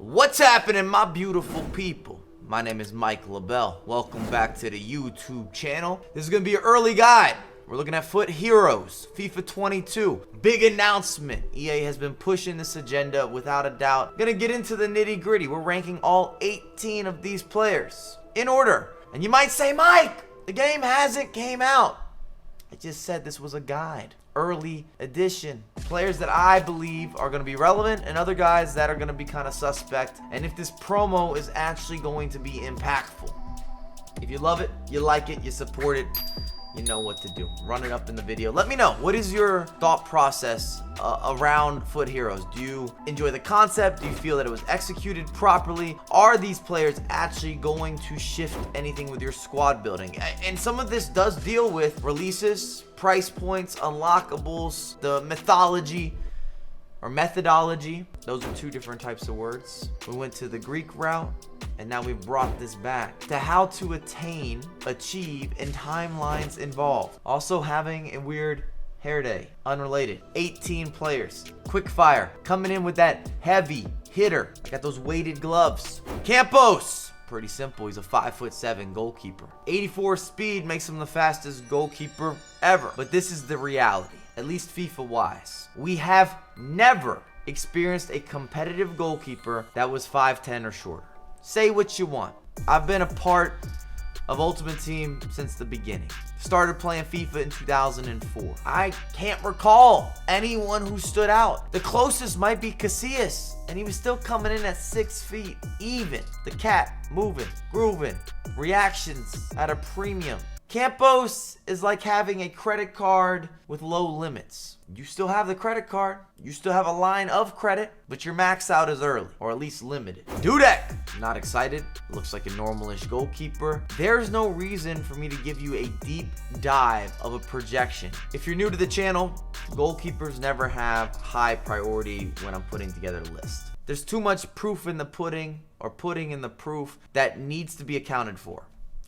What's happening, my beautiful people? My name is Mike LaBelle. Welcome back to the YouTube channel. This is going to be an early guide. We're looking at FUT Heroes, FIFA 22. Big announcement. EA has been pushing this agenda without a doubt. Gonna get into the nitty gritty. We're ranking all 18 of these players in order. And you might say, Mike, the game hasn't came out. I just said this was a guide. Early edition. Players that I believe are going to be relevant and other guys that are going to be kind of suspect. And if this promo is actually going to be impactful. If you love it, you like it, you support it, you know what to do. Run it up in the video. Let me know. What is your thought process around FUT Heroes? Do you enjoy the concept? Do you feel that it was executed properly? Are these players actually going to shift anything with your squad building? And some of this does deal with releases, price points, unlockables, the mythology or methodology. Those are two different types of words. We went to the Greek route, and now we've brought this back to how to attain, achieve, and timelines involved. Also having a weird hair day, unrelated. 18 players, quick fire, coming in with that heavy hitter. I got those weighted gloves. Campos, pretty simple. He's a 5'7" goalkeeper. 84 speed makes him the fastest goalkeeper ever. But this is the reality, at least FIFA wise. We have never experienced a competitive goalkeeper that was 5'10" or shorter. Say what you want. I've been a part of Ultimate Team since the beginning. Started playing FIFA in 2004. I can't recall anyone who stood out. The closest might be Casillas, and he was still coming in at 6 feet. Even. The cat, moving, grooving, reactions at a premium. Campos is like having a credit card with low limits. You still have the credit card, you still have a line of credit, but your max out is early, or at least limited. Dudek, not excited, looks like a normalish goalkeeper. There's no reason for me to give you a deep dive of a projection. If you're new to the channel, goalkeepers never have high priority when I'm putting together a list. There's too much proof in the pudding, or pudding in the proof, that needs to be accounted for.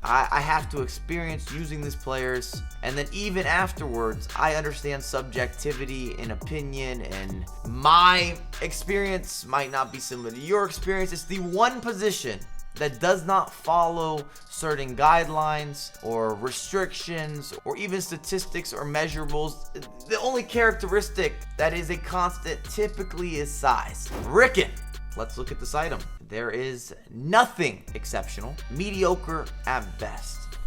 I have to experience using these players, and then even afterwards, I understand subjectivity and opinion, and my experience might not be similar to your experience. It's the one position that does not follow certain guidelines or restrictions or even statistics or measurables. The only characteristic that is a constant typically is size. Ricketts. Let's look at this item. There is nothing exceptional, mediocre at best.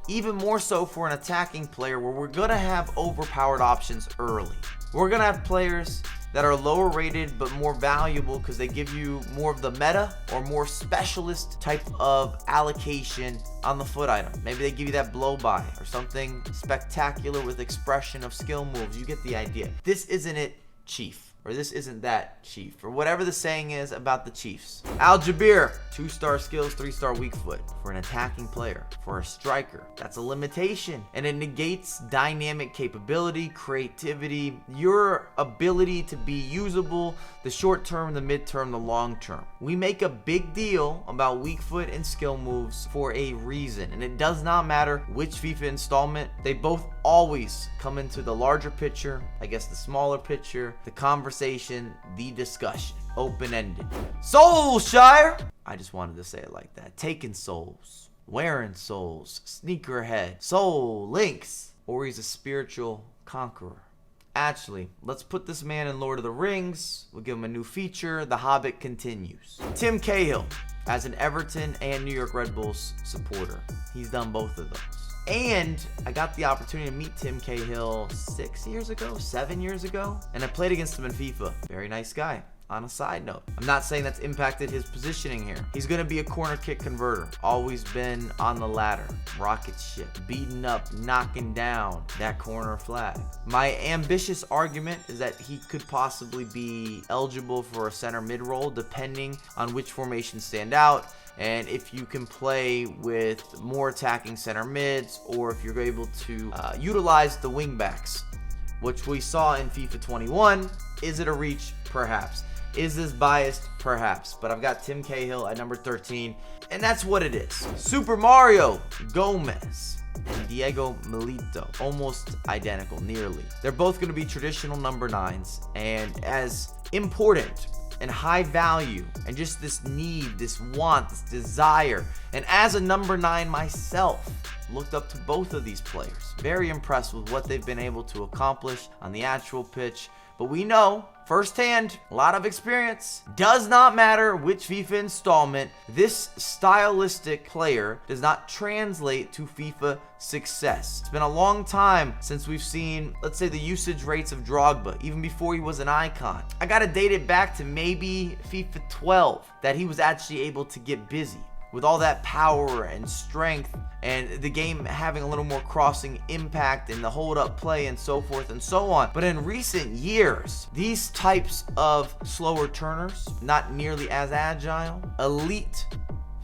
Even more so for an attacking player where we're gonna have overpowered options early. We're gonna have players that are lower rated but more valuable because they give you more of the meta or more specialist type of allocation on the FUT item. Maybe they give you that blow by or something spectacular with expression of skill moves. You get the idea. This isn't it, Chief. Or this isn't that Chief, or whatever the saying is about the Chiefs. Al Jabir, 2-star skills, 3-star weak foot. For an attacking player, for a striker, that's a limitation. And it negates dynamic capability, creativity, your ability to be usable, the short term, the mid-term, the long term. We make a big deal about weak foot and skill moves for a reason. And it does not matter which FIFA installment, they both always come into the larger picture, I guess the smaller picture, the conversation, the discussion. Open-ended. Solskjaer! I just wanted to say it like that. Taking souls. Wearing souls. Sneakerhead. Soul links. Or he's a spiritual conqueror. Actually, let's put this man in Lord of the Rings. We'll give him a new feature. The Hobbit continues. Tim Cahill, as an Everton and New York Red Bulls supporter. He's done both of those. And I got the opportunity to meet Tim Cahill 7 years ago, and I played against him in FIFA. Very nice guy. On a side note, I'm not saying that's impacted his positioning here. He's going to be a corner kick converter. Always been on the ladder. Rocket ship. Beating up, knocking down that corner flag. My ambitious argument is that he could possibly be eligible for a center mid role depending on which formations stand out. And if you can play with more attacking center mids, or if you're able to utilize the wing backs, which we saw in FIFA 21. Is it a reach? Perhaps. Is this biased? Perhaps. But I've got Tim Cahill at number 13, and that's what it is. Super Mario Gomez and Diego Milito, almost identical, nearly. They're both going to be traditional number 9s, and as important and high value, and just this need, this want, this desire. And as a number 9 myself, looked up to both of these players. Very impressed with what they've been able to accomplish on the actual pitch. But we know firsthand, a lot of experience, does not matter which FIFA installment, this stylistic player does not translate to FIFA success. It's been a long time since we've seen, let's say, the usage rates of Drogba, even before he was an icon. I gotta date it back to maybe FIFA 12 that he was actually able to get busy. With all that power and strength and the game having a little more crossing impact and the hold up play and so forth and so on. But in recent years, these types of slower turners, not nearly as agile, elite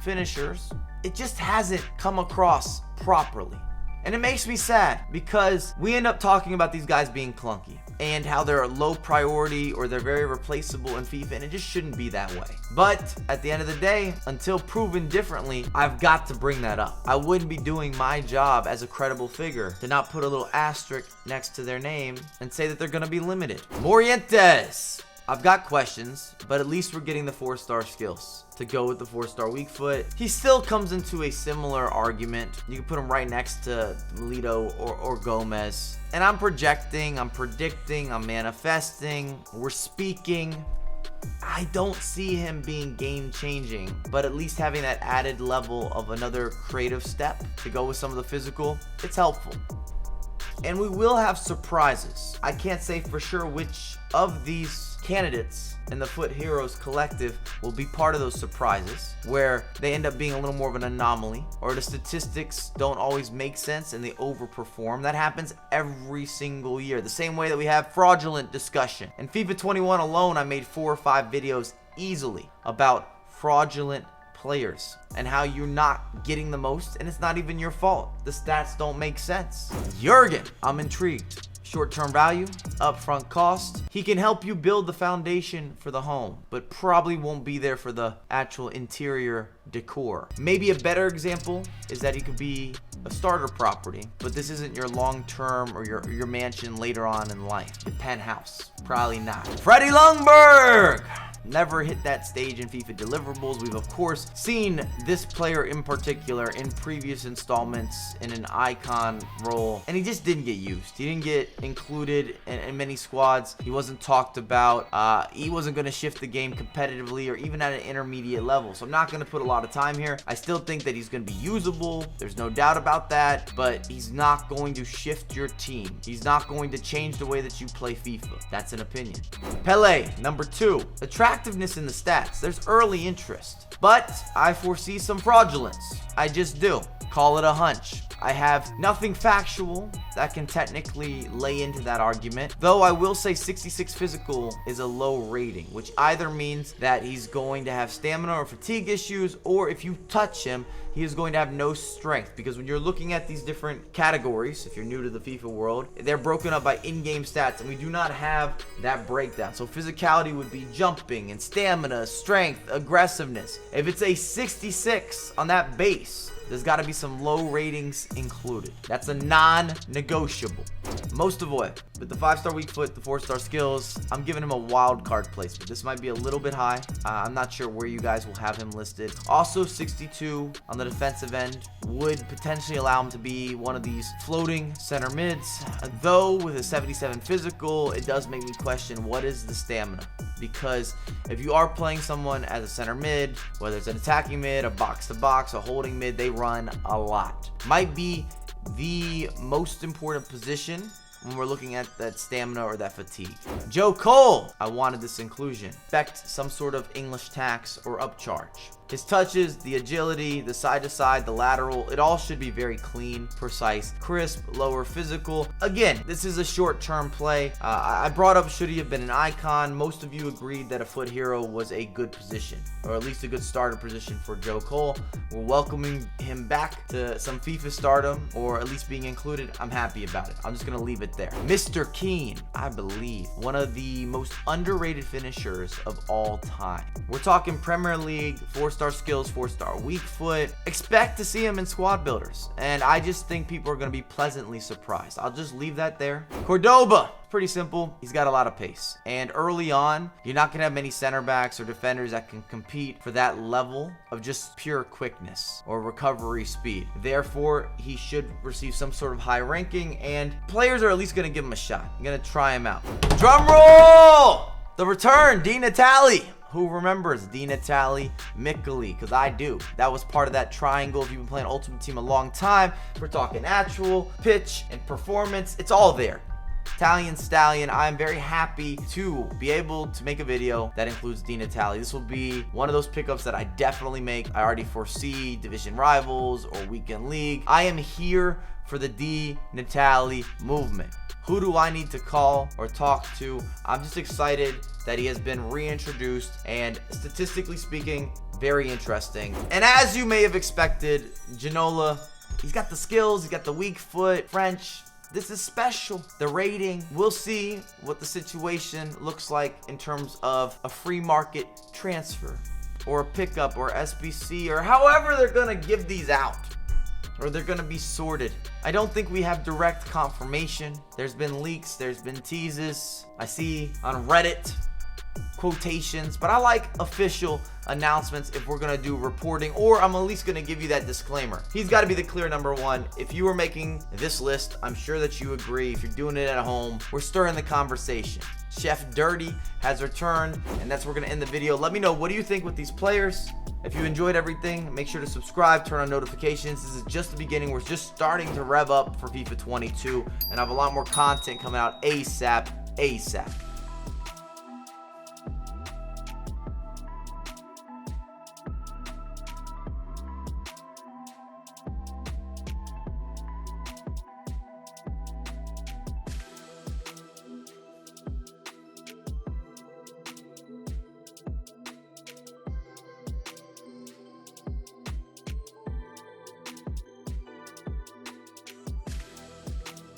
finishers, it just hasn't come across properly. And it makes me sad because we end up talking about these guys being clunky and how they're low priority or they're very replaceable in FIFA, and it just shouldn't be that way. But at the end of the day, until proven differently, I've got to bring that up. I wouldn't be doing my job as a credible figure to not put a little asterisk next to their name and say that they're going to be limited. Morientes. I've got questions, but at least we're getting the 4-star skills to go with the 4-star weak foot. He still comes into a similar argument. You can put him right next to Milito or Gomez. And I'm projecting, I'm predicting, I'm manifesting, we're speaking. I don't see him being game changing, but at least having that added level of another creative step to go with some of the physical, it's helpful. And we will have surprises. I can't say for sure which of these candidates in the FUT Heroes collective will be part of those surprises, where they end up being a little more of an anomaly, or the statistics don't always make sense and they overperform. That happens every single year, the same way that we have fraudulent discussion. In FIFA 21 alone, I made 4 or 5 videos easily about fraudulent players and how you're not getting the most, and it's not even your fault. The stats don't make sense. Jurgen, I'm intrigued. Short-term value, upfront cost. He can help you build the foundation for the home, but probably won't be there for the actual interior decor. Maybe a better example is that he could be a starter property, but this isn't your long-term or your mansion later on in life. The penthouse, probably not. Freddie Ljungberg! Never hit that stage in FIFA deliverables. We've of course seen this player in particular in previous installments in an icon role, and he just didn't get used. He didn't get included in many squads. He wasn't talked about. He wasn't going to shift the game competitively or even at an intermediate level. So I'm not going to put a lot of time here. I still think that he's going to be usable. There's no doubt about that, but he's not going to shift your team. He's not going to change the way that you play FIFA. That's an opinion. Pele, number 2. Attractiveness in the stats. There's early interest, but I foresee some fraudulence. I just do. Call it a hunch. I have nothing factual that can technically lay into that argument, though I will say 66 physical is a low rating, which either means that he's going to have stamina or fatigue issues, or if you touch him, he is going to have no strength. Because when you're looking at these different categories, if you're new to the FIFA world, they're broken up by in-game stats, and we do not have that breakdown. So physicality would be jumping and stamina, strength, aggressiveness. If it's a 66 on that base, there's got to be some low ratings included. That's a non-negotiable. Most avoid. With the 5-star weak foot, the 4-star skills, I'm giving him a wild card placement. This might be a little bit high. I'm not sure where you guys will have him listed. Also 62 on the defensive end would potentially allow him to be one of these floating center mids. Though with a 77 physical, it does make me question what is the stamina. Because if you are playing someone as a center mid, whether it's an attacking mid, a box-to-box, a holding mid, they run a lot. Might be the most important position when we're looking at that stamina or that fatigue. Joe Cole, I wanted this inclusion. Expect some sort of English tax or upcharge. His touches, the agility, the side-to-side, the lateral, it all should be very clean, precise, crisp, lower physical. Again, this is a short-term play. I brought up should he have been an icon. Most of you agreed that a FUT hero was a good position, or at least a good starter position for Joe Cole. We're welcoming him back to some FIFA stardom, or at least being included. I'm happy about it. I'm just going to leave it there. Mr. Keane, I believe, one of the most underrated finishers of all time. We're talking Premier League, 4-star 4-star skills, 4-star weak foot. Expect to see him in squad builders, and I just think people are going to be pleasantly surprised. I'll just leave that there. Cordoba, pretty simple. He's got a lot of pace, and early on, you're not going to have many center backs or defenders that can compete for that level of just pure quickness or recovery speed. Therefore, he should receive some sort of high ranking, and players are at least going to give him a shot. I'm going to try him out. Drum roll! The return, Di Natale. Who remembers Di Natale Miccoli? Because I do. That was part of that triangle. If you've been playing Ultimate Team a long time, we're talking actual, pitch, and performance. It's all there. Italian Stallion, I'm very happy to be able to make a video that includes Di Natale. This will be one of those pickups that I definitely make. I already foresee division rivals or weekend league. I am here for the Di Natale movement. Who do I need to call or talk to? I'm just excited that he has been reintroduced, and statistically speaking, very interesting. And as you may have expected, Ginola, he's got the skills, he's got the weak foot, French. This is special. The rating, we'll see what the situation looks like in terms of a free market transfer or a pickup or SBC or however they're gonna give these out, or they're gonna be sorted. I don't think we have direct confirmation. There's been leaks, there's been teases. I see on Reddit quotations, but I like official announcements if we're gonna do reporting, or I'm at least gonna give you that disclaimer. He's got to be the clear number one. If you were making this list, I'm sure that you agree. If you're doing it at home, we're stirring the conversation. Chef Dirty has returned, and that's where we're gonna end the video. Let me know, what do you think with these players? If you enjoyed everything, make sure to subscribe, turn on notifications. This is just the beginning. We're just starting to rev up for FIFA 22, and I have a lot more content coming out ASAP.